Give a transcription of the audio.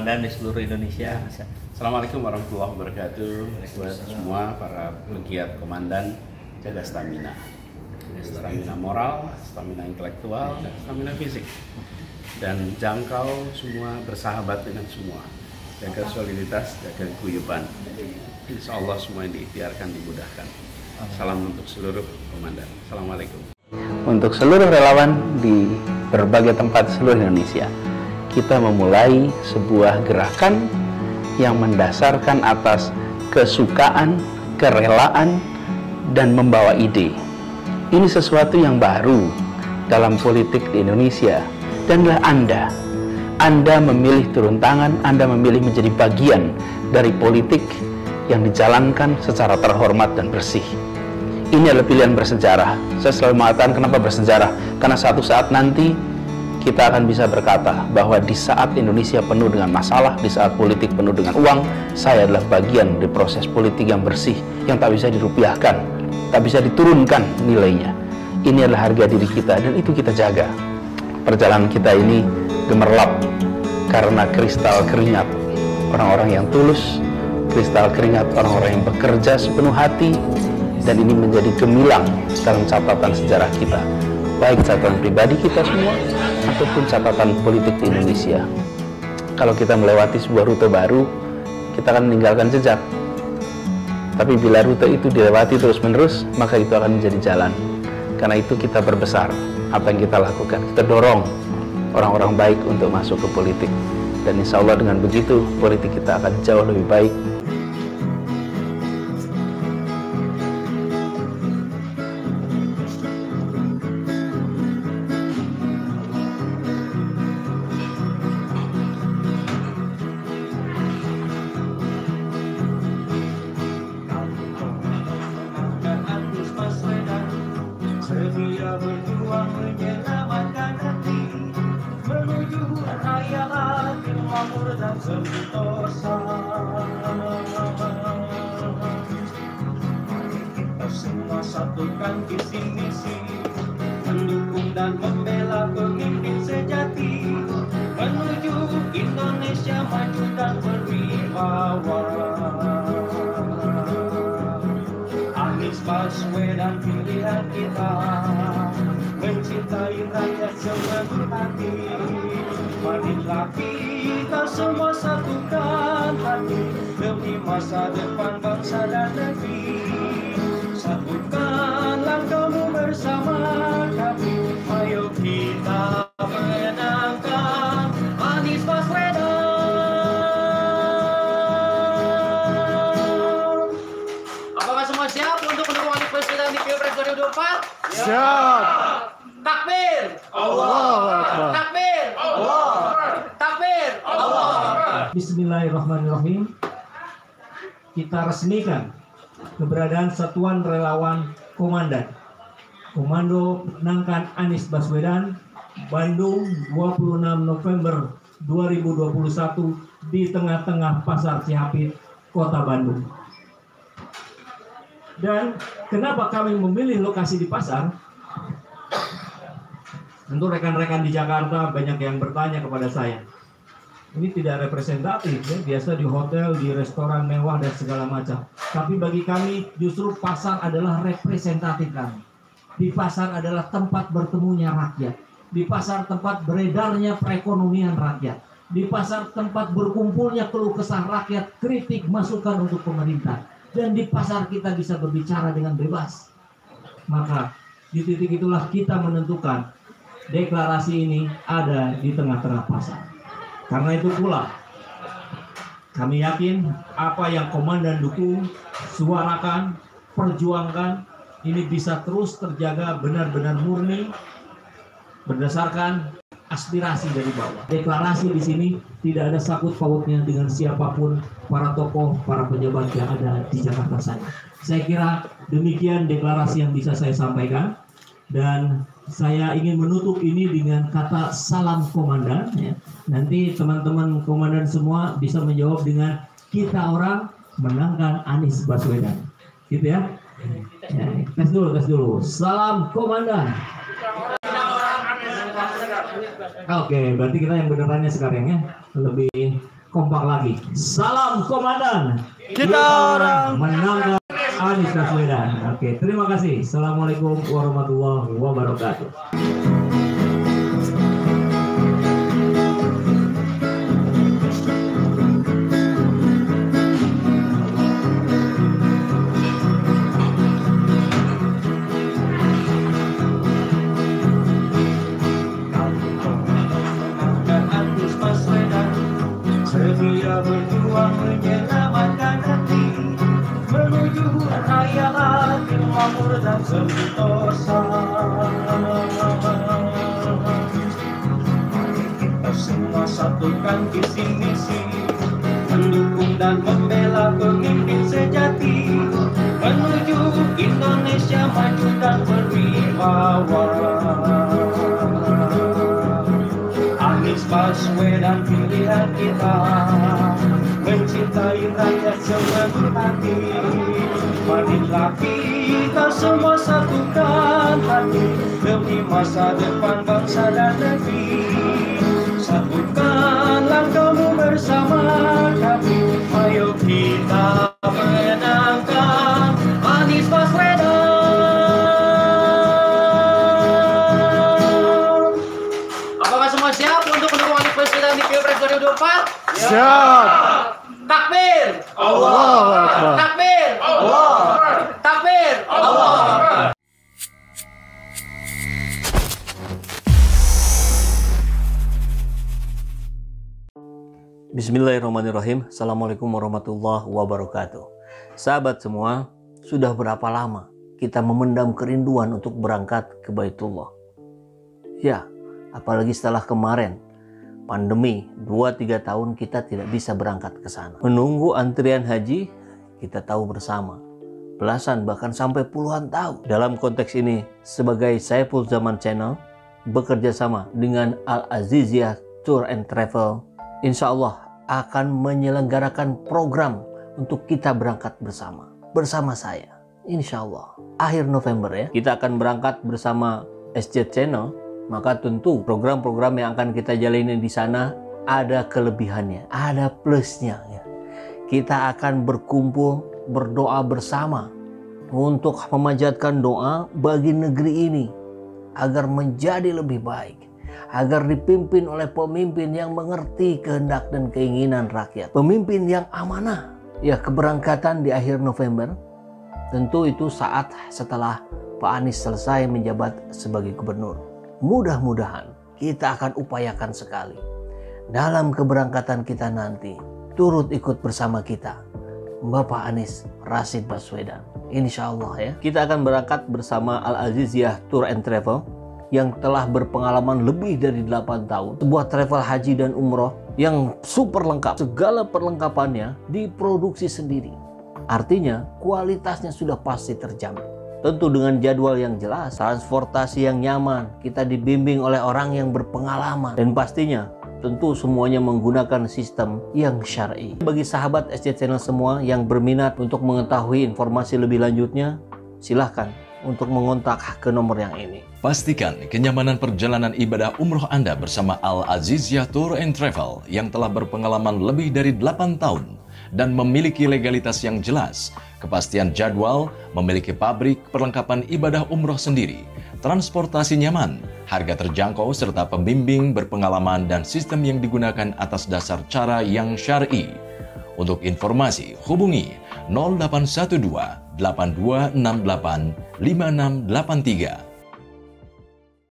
komandan di seluruh Indonesia. Assalamualaikum warahmatullahi wabarakatuh. Buat semua para pegiat komandan, jaga stamina. Stamina moral, stamina intelektual, dan stamina fisik. Dan jangkau semua, bersahabat dengan semua. Jaga soliditas, jaga guyuban. Insya Allah semua yang diikhtiarkan dimudahkan. Salam untuk seluruh komandan. Assalamualaikum. Untuk seluruh relawan di berbagai tempat seluruh Indonesia, kita memulai sebuah gerakan yang mendasarkan atas kesukaan, kerelaan, dan membawa ide. Ini sesuatu yang baru dalam politik di Indonesia. Danlah Anda memilih turun tangan, Anda memilih menjadi bagian dari politik yang dijalankan secara terhormat dan bersih. Ini adalah pilihan bersejarah. Saya selalu mengatakan kenapa bersejarah, karena suatu saat nanti kita akan bisa berkata bahwa di saat Indonesia penuh dengan masalah, di saat politik penuh dengan uang, saya adalah bagian dari proses politik yang bersih, yang tak bisa dirupiahkan, tak bisa diturunkan nilainya. Ini adalah harga diri kita, dan itu kita jaga. Perjalanan kita ini gemerlap karena kristal keringat orang-orang yang tulus, kristal keringat orang-orang yang bekerja sepenuh hati, dan ini menjadi gemilang dalam catatan sejarah kita, baik catatan pribadi kita semua ataupun catatan politik di Indonesia. Kalau kita melewati sebuah rute baru, kita akan meninggalkan jejak. Tapi bila rute itu dilewati terus-menerus, maka itu akan menjadi jalan. Karena itu kita berbesar apa yang kita lakukan. Kita dorong orang-orang baik untuk masuk ke politik. Dan insya Allah dengan begitu, politik kita akan jauh lebih baik. Setia berjuang menyelamatkan hati menuju raya adil, makmur dan sentosa. Mari kita semua satukan visi misi, mendukung dan membela pemimpin sejati menuju Indonesia maju dan berwibawa. Anies Baswedan pilihan kita, mencintai rakyat sepenuh hati. Marilah kita semua satukan hati demi masa depan bangsa dan negeri. Satukan langkahmu bersama kami, ayo kita menangkan Anies Baswedan. Apakah semua siap untuk mendukung Anies Baswedan di Pilpres 2024? Siap. Takbir! Allahu Akbar. Takbir! Allah! Takbir! Allah! Bismillahirrahmanirrahim. Kita resmikan keberadaan Satuan Relawan Komandan Komando Menangkan Anies Baswedan, Bandung, 26 November 2021 di tengah-tengah Pasar Cihapit, Kota Bandung. Dan kenapa kami memilih lokasi di pasar? Tentu rekan-rekan di Jakarta banyak yang bertanya kepada saya. Ini tidak representatif, ya, biasa di hotel, di restoran mewah dan segala macam. Tapi bagi kami justru pasar adalah representatif kami. Di pasar adalah tempat bertemunya rakyat. Di pasar tempat beredarnya perekonomian rakyat. Di pasar tempat berkumpulnya keluh kesah rakyat, kritik, masukan untuk pemerintah. Dan di pasar kita bisa berbicara dengan bebas. Maka di titik itulah kita menentukan deklarasi ini ada di tengah-tengah pasar. Karena itu pula kami yakin apa yang komandan dukung, suarakan, perjuangkan, ini bisa terus terjaga benar-benar murni berdasarkan aspirasi dari bawah. Deklarasi di sini tidak ada sakut pautnya dengan siapapun para tokoh, para pejabat yang ada di Jakarta saja. Saya kira demikian deklarasi yang bisa saya sampaikan, dan saya ingin menutup ini dengan kata salam komandan. Ya. Nanti teman-teman komandan semua bisa menjawab dengan kita orang menangkan Anies Baswedan, gitu ya. Ya, tes dulu. Salam komandan. Oke, berarti kita yang benerannya sekarang ya, lebih kompak lagi. Salam komandan. Kita orang menangkan Anies Baswedan. Oke, terima kasih. Assalamualaikum warahmatullahi wabarakatuh. Setia berjuang menyelamatkan hati menuju raya adil, makmur dan sentosa. Mari kita semua satukan visi misi, mendukung dan membela pemimpin sejati menuju Indonesia maju dan berwibawa. Anies Baswedan pilihan kita, mencintai rakyat sepenuh hati. Marilah kita semua satukan hati demi masa depan bangsa dan negeri. Satukan langkahmu bersama kami, ayo kita menangkan Anies Baswedan. siap untuk mendukung Anies Baswedan di Pilpres 2024? Siap. Takbir. Allahu Akbar. Takbir. Allah. Takbir. Allah. Bismillahirrahmanirrahim. Assalamualaikum warahmatullahi wabarakatuh. Sahabat semua, sudah berapa lama kita memendam kerinduan untuk berangkat ke Baitullah? Ya, apalagi setelah kemarin pandemi 2-3 tahun kita tidak bisa berangkat ke sana. Menunggu antrian haji kita tahu bersama, belasan bahkan sampai puluhan tahun. Dalam konteks ini, sebagai Saiful Zaman Channel bekerja sama dengan Al-Aziziyah Tour and Travel, insya Allah akan menyelenggarakan program untuk kita berangkat bersama saya. Insya Allah akhir November ya, kita akan berangkat bersama SJ Channel. Maka tentu program-program yang akan kita jalani di sana ada kelebihannya, ada plusnya ya. Kita akan berkumpul berdoa bersama untuk memanjatkan doa bagi negeri ini agar menjadi lebih baik, agar dipimpin oleh pemimpin yang mengerti kehendak dan keinginan rakyat, pemimpin yang amanah. Ya, keberangkatan di akhir November tentu itu saat setelah Pak Anies selesai menjabat sebagai gubernur. Mudah-mudahan kita akan upayakan sekali dalam keberangkatan kita nanti turut ikut bersama kita Bapak Anies Rashid Baswedan. Insya Allah ya, kita akan berangkat bersama Al-Aziziyah Tour and Travel yang telah berpengalaman lebih dari 8 tahun. Sebuah travel haji dan umroh yang super lengkap, segala perlengkapannya diproduksi sendiri. Artinya kualitasnya sudah pasti terjamin. Tentu dengan jadwal yang jelas, transportasi yang nyaman, kita dibimbing oleh orang yang berpengalaman, dan pastinya tentu semuanya menggunakan sistem yang syar'i. Bagi sahabat SJ Channel semua yang berminat untuk mengetahui informasi lebih lanjutnya, silahkan untuk mengontak ke nomor yang ini. Pastikan kenyamanan perjalanan ibadah umroh Anda bersama Al-Aziziyah Tour and Travel yang telah berpengalaman lebih dari 8 tahun dan memiliki legalitas yang jelas, kepastian jadwal, memiliki pabrik perlengkapan ibadah umroh sendiri, transportasi nyaman, harga terjangkau serta pembimbing berpengalaman dan sistem yang digunakan atas dasar cara yang syar'i. Untuk informasi hubungi 0812 8268 5683